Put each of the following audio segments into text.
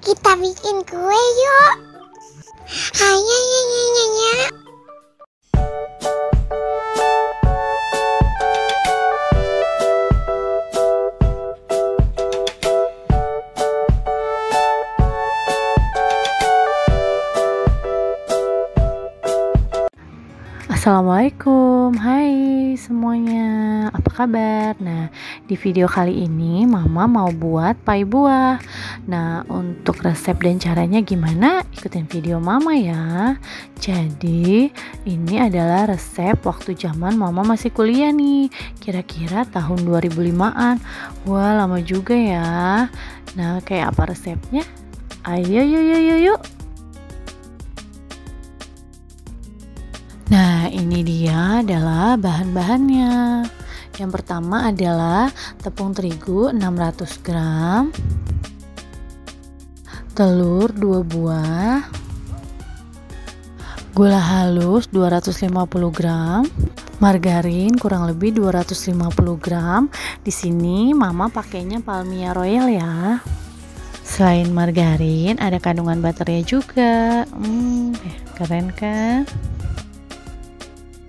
Kita bikin kue yuk. Ayo, ya, ya, ya, ya. Assalamualaikum, hai semuanya, apa kabar? Nah, di video kali ini Mama mau buat pai buah. Nah, untuk resep dan caranya gimana? Ikutin video Mama ya. Jadi, ini adalah resep waktu zaman Mama masih kuliah nih, kira-kira tahun 2005-an. Wah, lama juga ya. Nah, kayak apa resepnya? Ayo, yuk. Nah, ini dia adalah bahan-bahannya. Yang pertama adalah tepung terigu 600 gram, telur 2 buah, gula halus 250 gram, margarin kurang lebih 250 gram. Di sini Mama pakainya Palmia Royal ya. Selain margarin, ada kandungan butternya juga. Keren kan?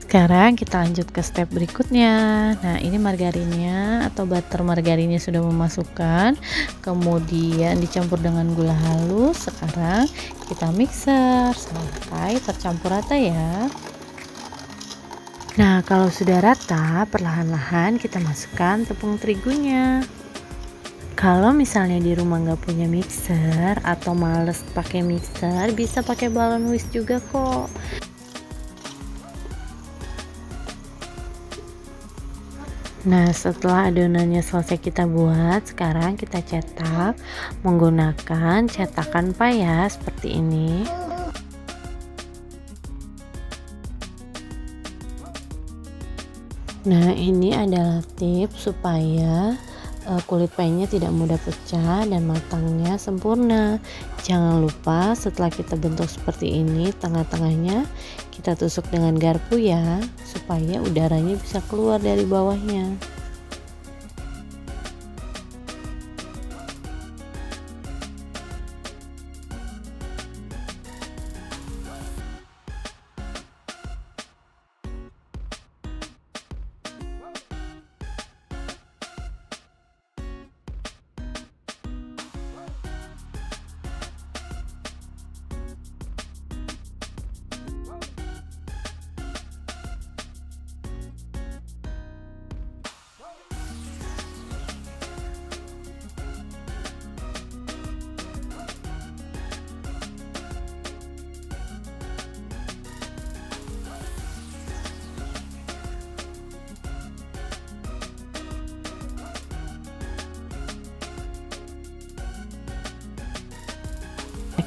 Sekarang kita lanjut ke step berikutnya. Nah, ini margarinnya atau butter margarinnya sudah memasukkan, kemudian dicampur dengan gula halus. Sekarang kita mixer sampai tercampur rata ya. Nah, kalau sudah rata, perlahan-lahan kita masukkan tepung terigunya. Kalau misalnya di rumah nggak punya mixer atau males pakai mixer, bisa pakai balon whisk juga kok. Nah, setelah adonannya selesai kita buat, sekarang kita cetak menggunakan cetakan pai ya, seperti ini. Nah, ini adalah tips supaya kulit painya tidak mudah pecah dan matangnya sempurna. Jangan lupa setelah kita bentuk seperti ini, tengah-tengahnya kita tusuk dengan garpu ya, supaya udaranya bisa keluar dari bawahnya.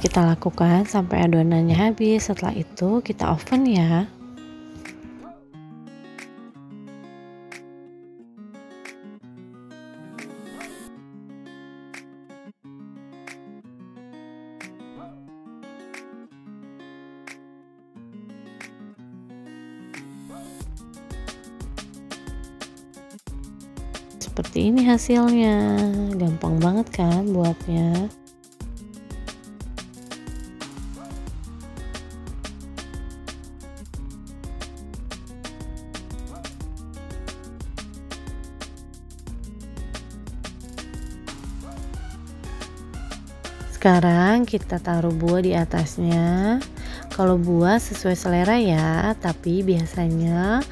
Kita lakukan sampai adonannya habis. Setelah itu kita oven ya. Seperti ini hasilnya, gampang banget kan buatnya. Sekarang kita taruh buah di atasnya. Kalau buah sesuai selera ya, tapi biasanya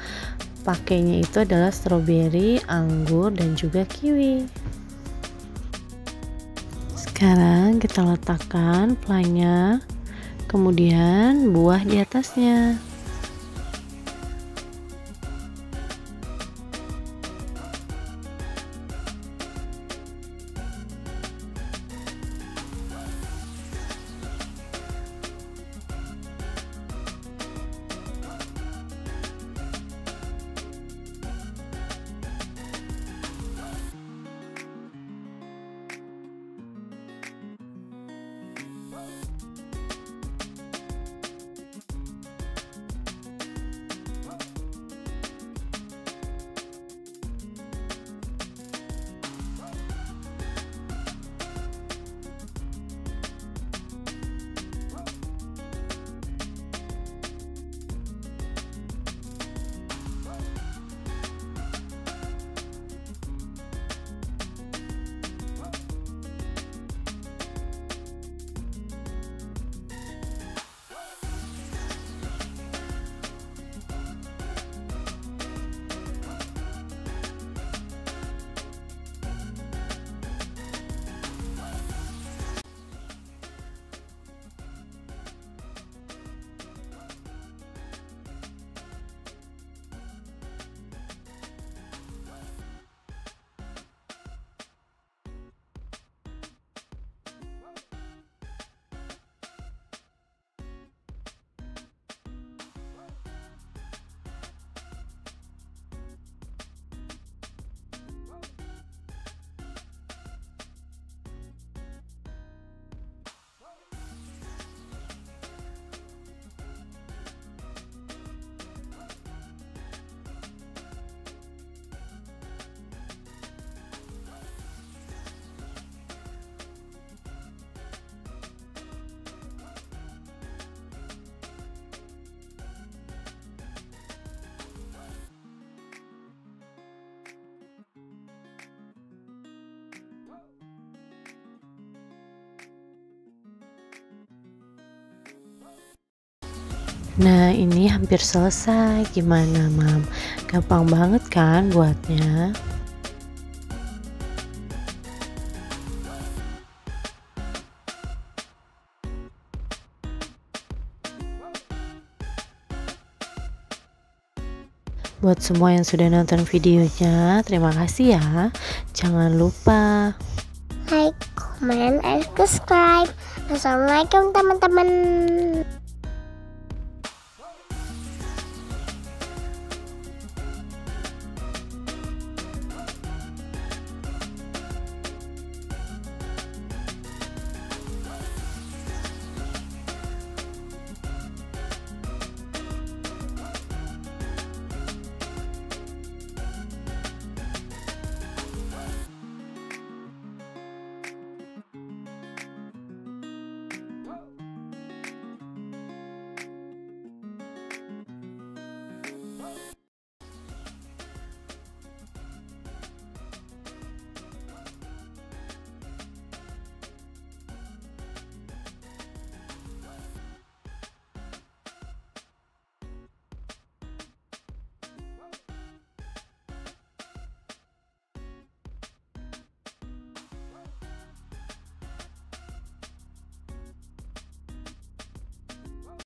pakainya itu adalah stroberi, anggur, dan juga kiwi. Sekarang kita letakkan planya, kemudian buah di atasnya. Nah, ini hampir selesai. Gimana, Mam? Gampang banget kan buatnya? Buat semua yang sudah nonton videonya, terima kasih ya. Jangan lupa like, comment, and subscribe. Assalamualaikum teman-teman.